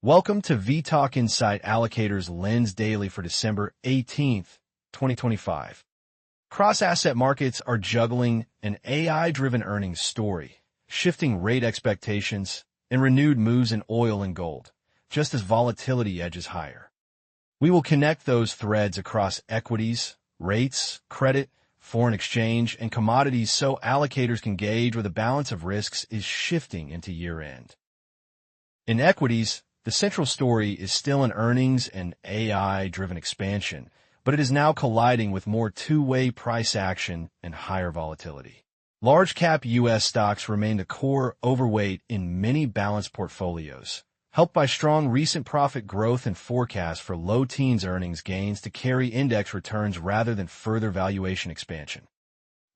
Welcome to vTalkInsight Allocator's Lens Daily for December 18th, 2025. Cross-asset markets are juggling an AI-driven earnings story, shifting rate expectations, and renewed moves in oil and gold, just as volatility edges higher. We will connect those threads across equities, rates, credit, foreign exchange, and commodities so allocators can gauge where the balance of risks is shifting into year-end. In equities, the central story is still an earnings and AI-driven expansion, but it is now colliding with more two-way price action and higher volatility. Large-cap U.S. stocks remain the core overweight in many balanced portfolios, helped by strong recent profit growth and forecasts for low teens earnings gains to carry index returns rather than further valuation expansion.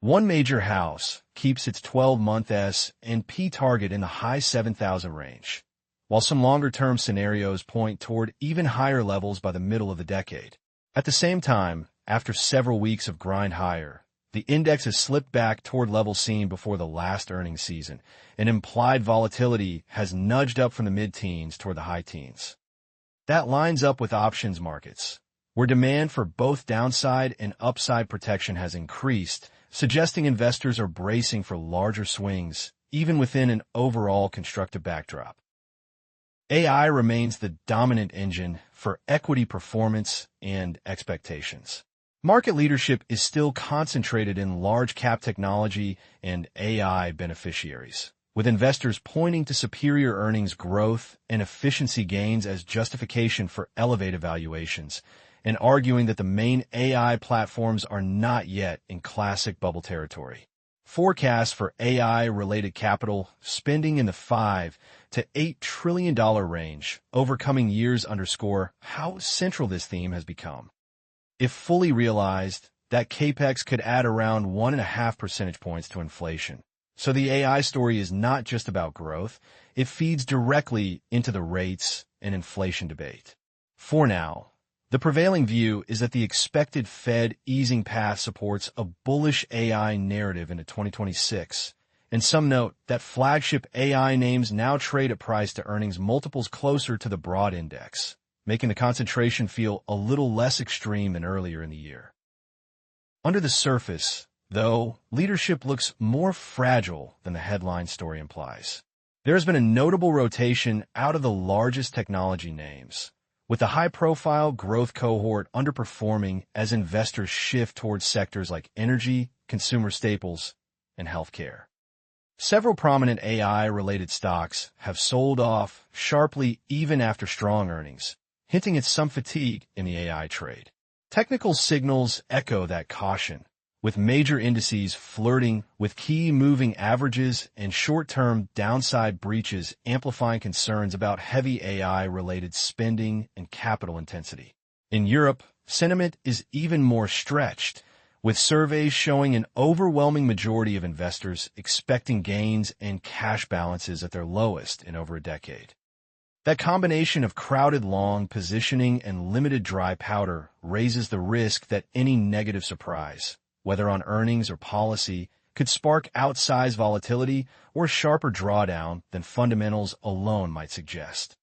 One major house keeps its 12-month S&P target in the high 7,000 range, while some longer-term scenarios point toward even higher levels by the middle of the decade. At the same time, after several weeks of grind higher, the index has slipped back toward levels seen before the last earnings season, and implied volatility has nudged up from the mid-teens toward the high teens. That lines up with options markets, where demand for both downside and upside protection has increased, suggesting investors are bracing for larger swings, even within an overall constructive backdrop. AI remains the dominant engine for equity performance and expectations. Market leadership is still concentrated in large-cap technology and AI beneficiaries, with investors pointing to superior earnings growth and efficiency gains as justification for elevated valuations, and arguing that the main AI platforms are not yet in classic bubble territory. Forecasts for AI-related capital spending in the $5 to $8 trillion range over coming years underscore how central this theme has become. If fully realized, that capex could add around 1.5 percentage points to inflation. So the AI story is not just about growth, it feeds directly into the rates and inflation debate. For now, the prevailing view is that the expected Fed easing path supports a bullish AI narrative into 2026, and some note that flagship AI names now trade at price-to-earnings multiples closer to the broad index, making the concentration feel a little less extreme than earlier in the year. Under the surface, though, leadership looks more fragile than the headline story implies. There has been a notable rotation out of the largest technology names, with the high-profile growth cohort underperforming as investors shift towards sectors like energy, consumer staples, and healthcare. Several prominent AI-related stocks have sold off sharply even after strong earnings, hinting at some fatigue in the AI trade. Technical signals echo that caution, with major indices flirting with key moving averages and short-term downside breaches amplifying concerns about heavy AI-related spending and capital intensity. In Europe, sentiment is even more stretched, with surveys showing an overwhelming majority of investors expecting gains and cash balances at their lowest in over a decade. That combination of crowded long positioning and limited dry powder raises the risk that any negative surprise, whether on earnings or policy, could spark outsized volatility or a sharper drawdown than fundamentals alone might suggest.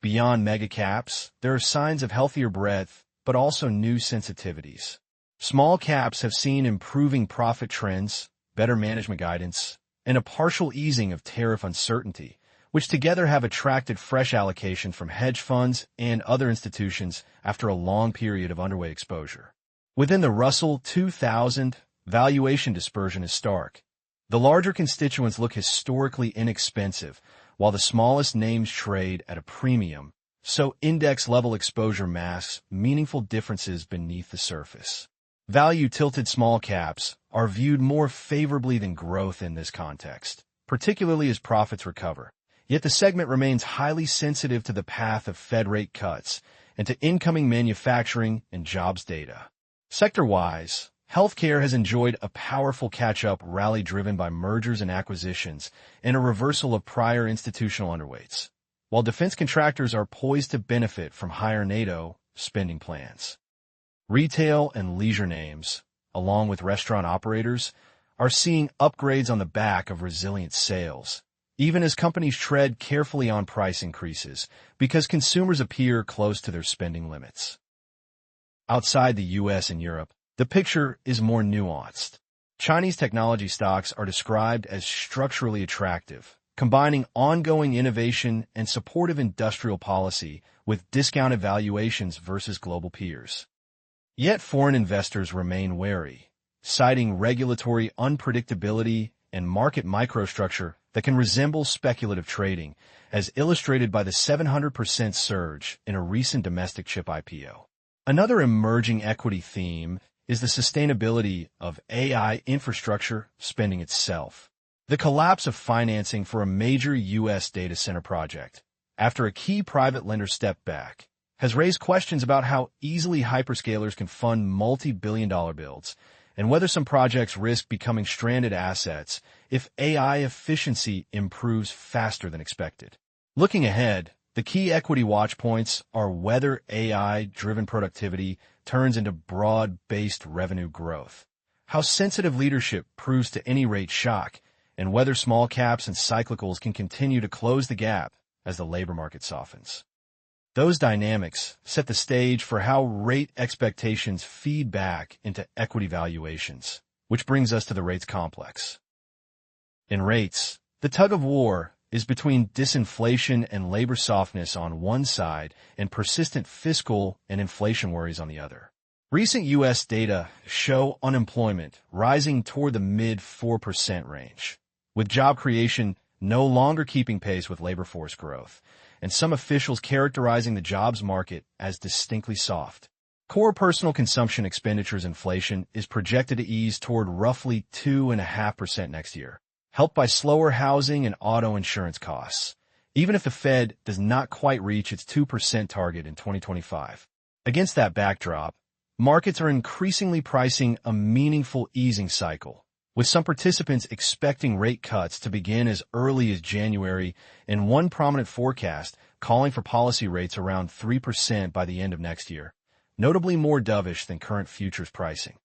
Beyond megacaps, there are signs of healthier breadth, but also new sensitivities. Small caps have seen improving profit trends, better management guidance, and a partial easing of tariff uncertainty, which together have attracted fresh allocation from hedge funds and other institutions after a long period of underweight exposure. Within the Russell 2000, valuation dispersion is stark. The larger constituents look historically inexpensive, while the smallest names trade at a premium, so index-level exposure masks meaningful differences beneath the surface. Value-tilted small caps are viewed more favorably than growth in this context, particularly as profits recover. Yet the segment remains highly sensitive to the path of Fed rate cuts and to incoming manufacturing and jobs data. Sector-wise, healthcare has enjoyed a powerful catch-up rally driven by mergers and acquisitions and a reversal of prior institutional underweights, while defense contractors are poised to benefit from higher NATO spending plans. Retail and leisure names, along with restaurant operators, are seeing upgrades on the back of resilient sales, even as companies tread carefully on price increases because consumers appear close to their spending limits. Outside the US and Europe, the picture is more nuanced. Chinese technology stocks are described as structurally attractive, combining ongoing innovation and supportive industrial policy with discounted valuations versus global peers. Yet foreign investors remain wary, citing regulatory unpredictability and market microstructure that can resemble speculative trading, as illustrated by the 700% surge in a recent domestic chip IPO. Another emerging equity theme is the sustainability of AI infrastructure spending itself. The collapse of financing for a major U.S. data center project, after a key private lender stepped back, has raised questions about how easily hyperscalers can fund multi-billion-dollar builds, and whether some projects risk becoming stranded assets if AI efficiency improves faster than expected. Looking ahead, the key equity watch points are whether AI-driven productivity turns into broad-based revenue growth, how sensitive leadership proves to any rate shock, and whether small caps and cyclicals can continue to close the gap as the labor market softens. Those dynamics set the stage for how rate expectations feed back into equity valuations, which brings us to the rates complex. In rates, the tug-of-war is between disinflation and labor softness on one side and persistent fiscal and inflation worries on the other. Recent U.S. data show unemployment rising toward the mid-4% range, with job creation no longer keeping pace with labor force growth, and some officials characterizing the jobs market as distinctly soft. Core personal consumption expenditures inflation is projected to ease toward roughly 2.5% next year, helped by slower housing and auto insurance costs, even if the Fed does not quite reach its 2% target in 2025. Against that backdrop, markets are increasingly pricing a meaningful easing cycle, with some participants expecting rate cuts to begin as early as January and one prominent forecast calling for policy rates around 3% by the end of next year, notably more dovish than current futures pricing.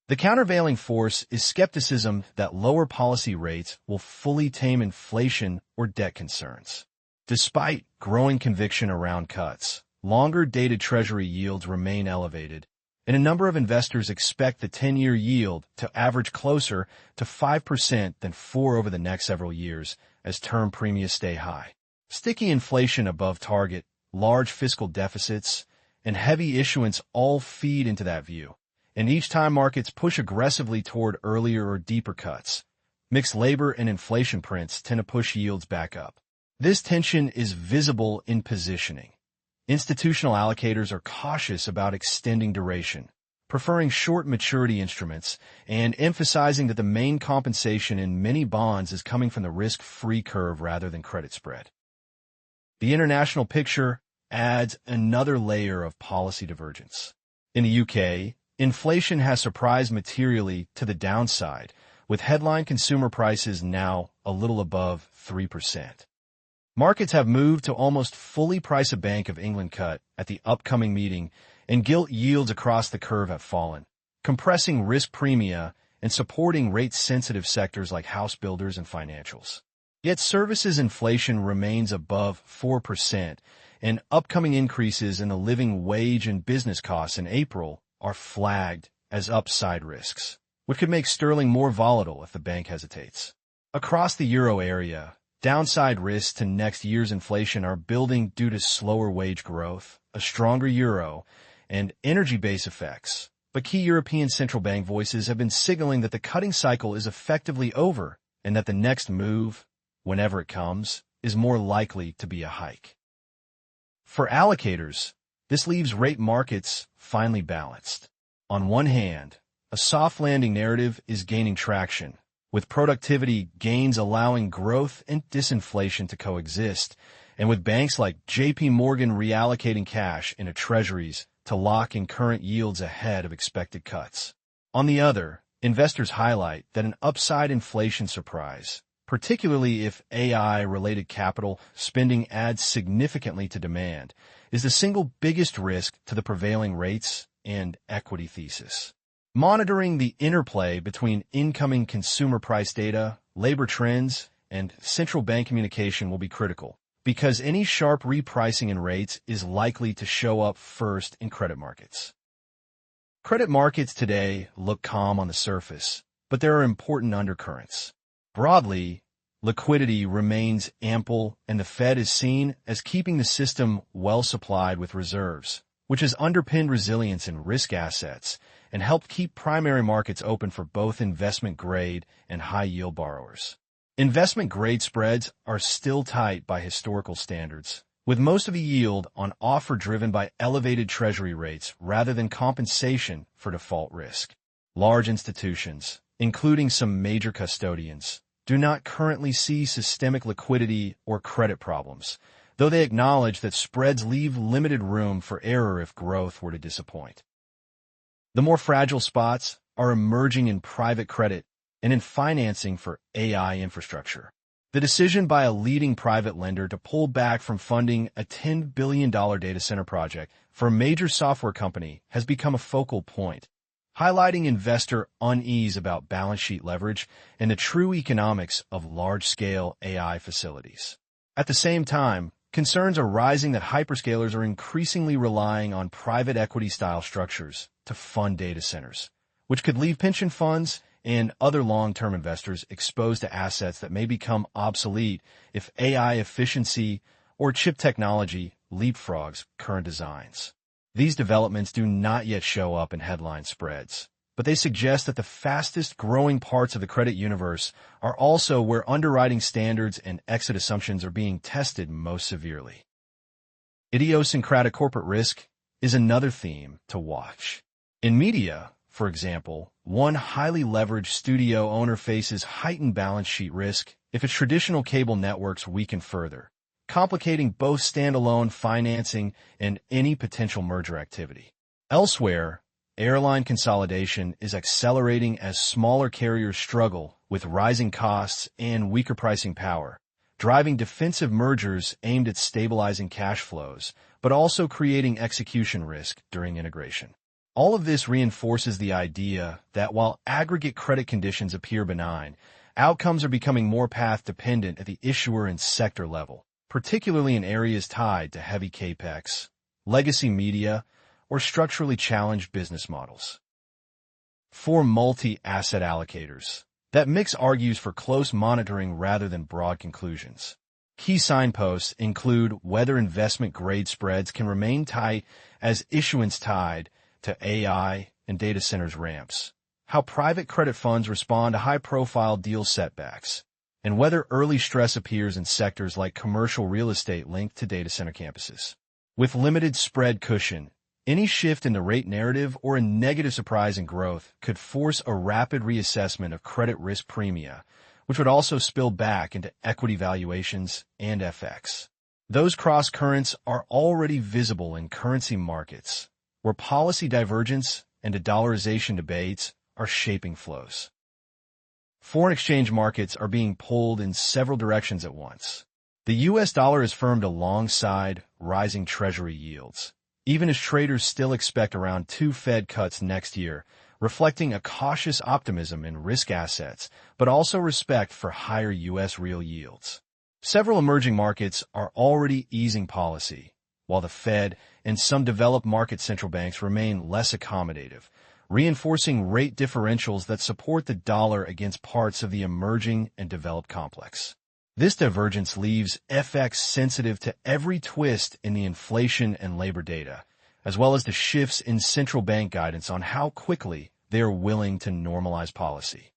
The countervailing force is skepticism that lower policy rates will fully tame inflation or debt concerns. Despite growing conviction around cuts, longer-dated Treasury yields remain elevated, and a number of investors expect the 10-year yield to average closer to 5% than 4% over the next several years as term premiums stay high. Sticky inflation above target, large fiscal deficits, and heavy issuance all feed into that view, and each time markets push aggressively toward earlier or deeper cuts, mixed labor and inflation prints tend to push yields back up. This tension is visible in positioning. Institutional allocators are cautious about extending duration, preferring short maturity instruments, and emphasizing that the main compensation in many bonds is coming from the risk-free curve rather than credit spread. The international picture adds another layer of policy divergence. In the UK, inflation has surprised materially to the downside, with headline consumer prices now a little above 3%. Markets have moved to almost fully price a Bank of England cut at the upcoming meeting, and gilt yields across the curve have fallen, compressing risk premia and supporting rate-sensitive sectors like house builders and financials. Yet services inflation remains above 4%, and upcoming increases in the living wage and business costs in April are flagged as upside risks, which could make sterling more volatile if the bank hesitates. Across the euro area, downside risks to next year's inflation are building due to slower wage growth, a stronger euro, and energy-based effects. But key European central bank voices have been signaling that the cutting cycle is effectively over and that the next move, whenever it comes, is more likely to be a hike. For allocators, this leaves rate markets finely balanced. On one hand, a soft landing narrative is gaining traction, with productivity gains allowing growth and disinflation to coexist, and with banks like JP Morgan reallocating cash into treasuries to lock in current yields ahead of expected cuts. On the other, investors highlight that an upside inflation surprise, particularly if AI-related capital spending adds significantly to demand, is the single biggest risk to the prevailing rates and equity thesis. Monitoring the interplay between incoming consumer price data, labor trends, and central bank communication will be critical, because any sharp repricing in rates is likely to show up first in credit markets. Credit markets today look calm on the surface, but there are important undercurrents. Broadly, liquidity remains ample, and the Fed is seen as keeping the system well supplied with reserves, which has underpinned resilience in risk assets and helped keep primary markets open for both investment-grade and high-yield borrowers. Investment-grade spreads are still tight by historical standards, with most of the yield on offer driven by elevated treasury rates rather than compensation for default risk. Large institutions, including some major custodians, do not currently see systemic liquidity or credit problems, though they acknowledge that spreads leave limited room for error if growth were to disappoint. The more fragile spots are emerging in private credit and in financing for AI infrastructure. The decision by a leading private lender to pull back from funding a $10 billion data center project for a major software company has become a focal point, highlighting investor unease about balance sheet leverage and the true economics of large-scale AI facilities. At the same time, concerns are rising that hyperscalers are increasingly relying on private equity-style structures to fund data centers, which could leave pension funds and other long-term investors exposed to assets that may become obsolete if AI efficiency or chip technology leapfrogs current designs. These developments do not yet show up in headline spreads, but they suggest that the fastest-growing parts of the credit universe are also where underwriting standards and exit assumptions are being tested most severely. Idiosyncratic corporate risk is another theme to watch. In media, for example, one highly leveraged studio owner faces heightened balance sheet risk if its traditional cable networks weaken further, complicating both standalone financing and any potential merger activity. Elsewhere, airline consolidation is accelerating as smaller carriers struggle with rising costs and weaker pricing power, driving defensive mergers aimed at stabilizing cash flows, but also creating execution risk during integration. All of this reinforces the idea that while aggregate credit conditions appear benign, outcomes are becoming more path-dependent at the issuer and sector level, particularly in areas tied to heavy capex, legacy media, or structurally challenged business models. For multi-asset allocators, that mix argues for close monitoring rather than broad conclusions. Key signposts include whether investment-grade spreads can remain tight as issuance tied to AI and data centers ramps, how private credit funds respond to high-profile deal setbacks, and whether early stress appears in sectors like commercial real estate linked to data center campuses. With limited spread cushion, any shift in the rate narrative or a negative surprise in growth could force a rapid reassessment of credit risk premia, which would also spill back into equity valuations and FX. Those cross-currents are already visible in currency markets, where policy divergence and de-dollarization debates are shaping flows. Foreign exchange markets are being pulled in several directions at once. The U.S. dollar has firmed alongside rising Treasury yields, even as traders still expect around 2 Fed cuts next year, reflecting a cautious optimism in risk assets, but also respect for higher U.S. real yields. Several emerging markets are already easing policy, while the Fed and some developed market central banks remain less accommodative, reinforcing rate differentials that support the dollar against parts of the emerging and developed complex. This divergence leaves FX sensitive to every twist in the inflation and labor data, as well as the shifts in central bank guidance on how quickly they are willing to normalize policy.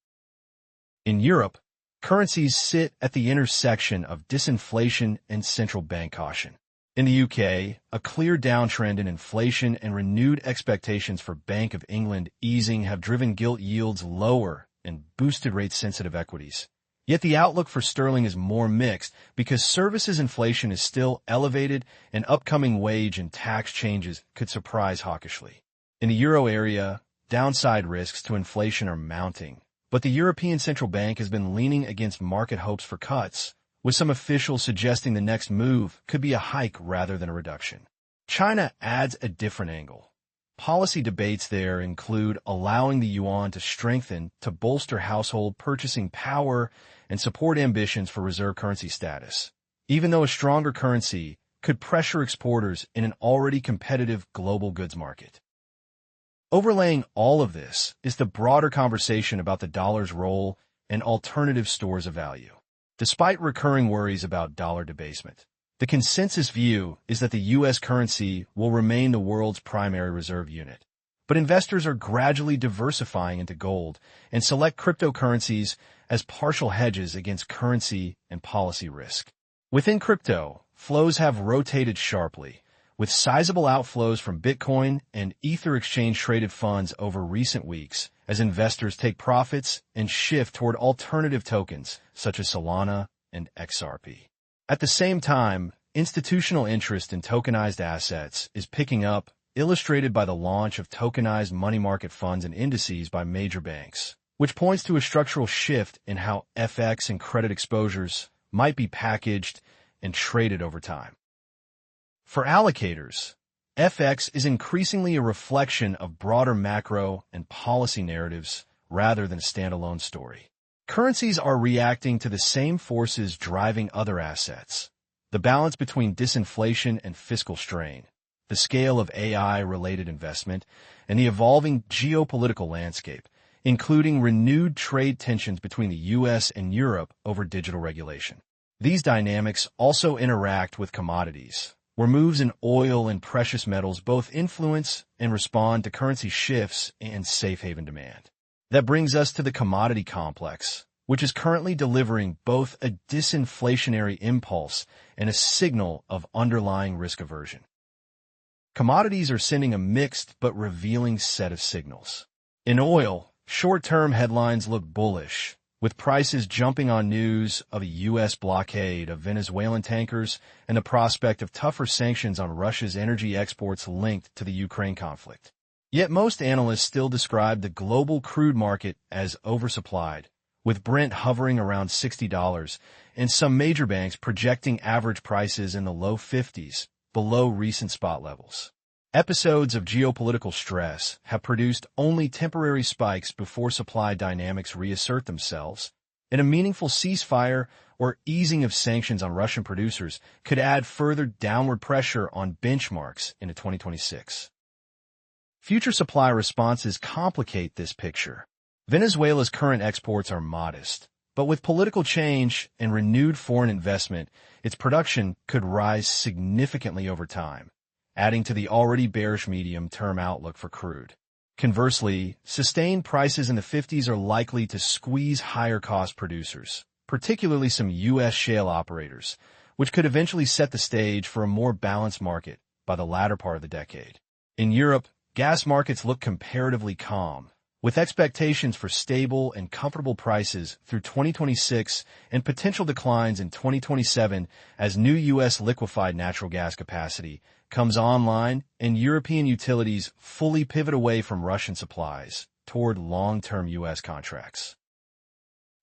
In Europe, currencies sit at the intersection of disinflation and central bank caution. In the UK, a clear downtrend in inflation and renewed expectations for Bank of England easing have driven gilt yields lower and boosted rate-sensitive equities. Yet the outlook for sterling is more mixed because services inflation is still elevated and upcoming wage and tax changes could surprise hawkishly. In the euro area, downside risks to inflation are mounting, but the European Central Bank has been leaning against market hopes for cuts, with some officials suggesting the next move could be a hike rather than a reduction. China adds a different angle. Policy debates there include allowing the yuan to strengthen to bolster household purchasing power and support ambitions for reserve currency status, even though a stronger currency could pressure exporters in an already competitive global goods market. Overlaying all of this is the broader conversation about the dollar's role in alternative stores of value. Despite recurring worries about dollar debasement, the consensus view is that the U.S. currency will remain the world's primary reserve unit. But investors are gradually diversifying into gold and select cryptocurrencies as partial hedges against currency and policy risk. Within crypto, flows have rotated sharply, with sizable outflows from Bitcoin and Ether exchange-traded funds over recent weeks as investors take profits and shift toward alternative tokens such as Solana and XRP. At the same time, institutional interest in tokenized assets is picking up, illustrated by the launch of tokenized money market funds and indices by major banks, which points to a structural shift in how FX and credit exposures might be packaged and traded over time. For allocators, FX is increasingly a reflection of broader macro and policy narratives rather than a standalone story. Currencies are reacting to the same forces driving other assets: the balance between disinflation and fiscal strain, the scale of AI-related investment, and the evolving geopolitical landscape, including renewed trade tensions between the U.S. and Europe over digital regulation. These dynamics also interact with commodities, where moves in oil and precious metals both influence and respond to currency shifts and safe haven demand. That brings us to the commodity complex, which is currently delivering both a disinflationary impulse and a signal of underlying risk aversion. Commodities are sending a mixed but revealing set of signals. In oil, short-term headlines look bullish, with prices jumping on news of a U.S. blockade of Venezuelan tankers and the prospect of tougher sanctions on Russia's energy exports linked to the Ukraine conflict. Yet most analysts still describe the global crude market as oversupplied, with Brent hovering around $60 and some major banks projecting average prices in the low 50s, below recent spot levels. Episodes of geopolitical stress have produced only temporary spikes before supply dynamics reassert themselves, and a meaningful ceasefire or easing of sanctions on Russian producers could add further downward pressure on benchmarks into 2026. Future supply responses complicate this picture. Venezuela's current exports are modest, but with political change and renewed foreign investment, its production could rise significantly over time, adding to the already bearish medium-term outlook for crude. Conversely, sustained prices in the 50s are likely to squeeze higher-cost producers, particularly some U.S. shale operators, which could eventually set the stage for a more balanced market by the latter part of the decade. In Europe, gas markets look comparatively calm, with expectations for stable and comfortable prices through 2026 and potential declines in 2027 as new U.S. liquefied natural gas capacity comes online and European utilities fully pivot away from Russian supplies toward long-term U.S. contracts.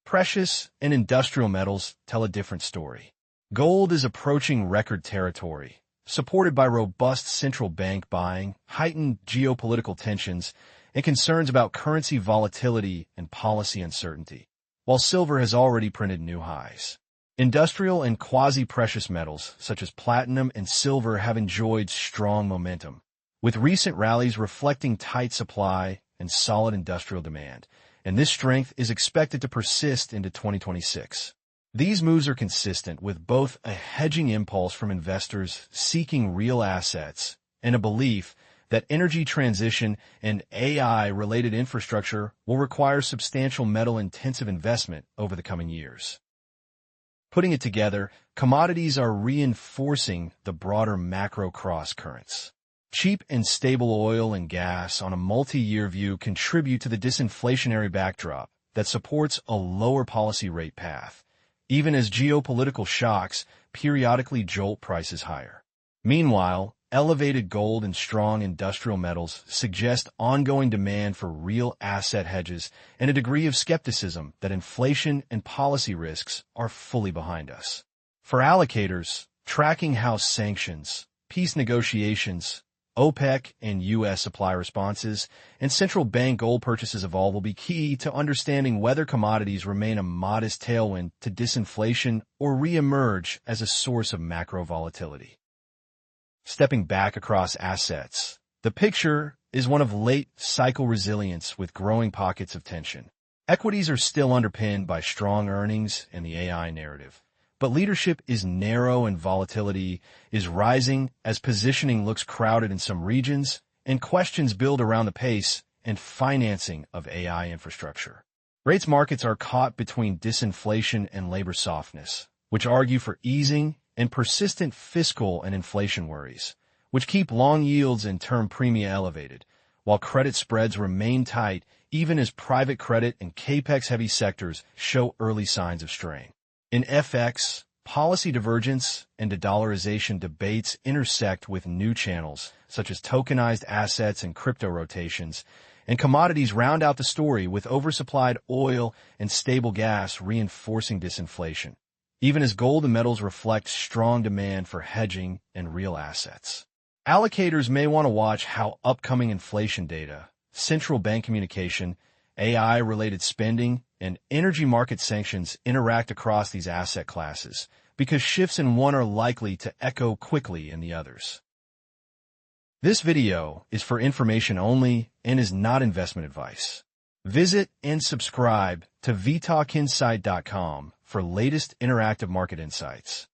Precious and industrial metals tell a different story. Gold is approaching record territory, supported by robust central bank buying, heightened geopolitical tensions, and concerns about currency volatility and policy uncertainty, while silver has already printed new highs. Industrial and quasi-precious metals, such as platinum and silver, have enjoyed strong momentum, with recent rallies reflecting tight supply and solid industrial demand, and this strength is expected to persist into 2026. These moves are consistent with both a hedging impulse from investors seeking real assets and a belief that energy transition and AI-related infrastructure will require substantial metal-intensive investment over the coming years. Putting it together, commodities are reinforcing the broader macro cross-currents. Cheap and stable oil and gas on a multi-year view contribute to the disinflationary backdrop that supports a lower policy rate path, even as geopolitical shocks periodically jolt prices higher. Meanwhile, elevated gold and strong industrial metals suggest ongoing demand for real asset hedges and a degree of skepticism that inflation and policy risks are fully behind us. For allocators, tracking how sanctions, peace negotiations, OPEC and U.S. supply responses, and central bank gold purchases of oil will be key to understanding whether commodities remain a modest tailwind to disinflation or re-emerge as a source of macro volatility. Stepping back across assets, the picture is one of late cycle resilience with growing pockets of tension. Equities are still underpinned by strong earnings and the AI narrative, but leadership is narrow and volatility is rising as positioning looks crowded in some regions and questions build around the pace and financing of AI infrastructure. Rates markets are caught between disinflation and labor softness, which argue for easing, and persistent fiscal and inflation worries, which keep long yields and term premia elevated, while credit spreads remain tight even as private credit and capex-heavy sectors show early signs of strain. In FX, policy divergence and de-dollarization debates intersect with new channels, such as tokenized assets and crypto rotations, and commodities round out the story with oversupplied oil and stable gas reinforcing disinflation, even as gold and metals reflect strong demand for hedging and real assets. Allocators may want to watch how upcoming inflation data, central bank communication, AI-related spending, and energy market sanctions interact across these asset classes, because shifts in one are likely to echo quickly in the others. This video is for information only and is not investment advice. Visit and subscribe to vTalkInsight.com for latest interactive market insights.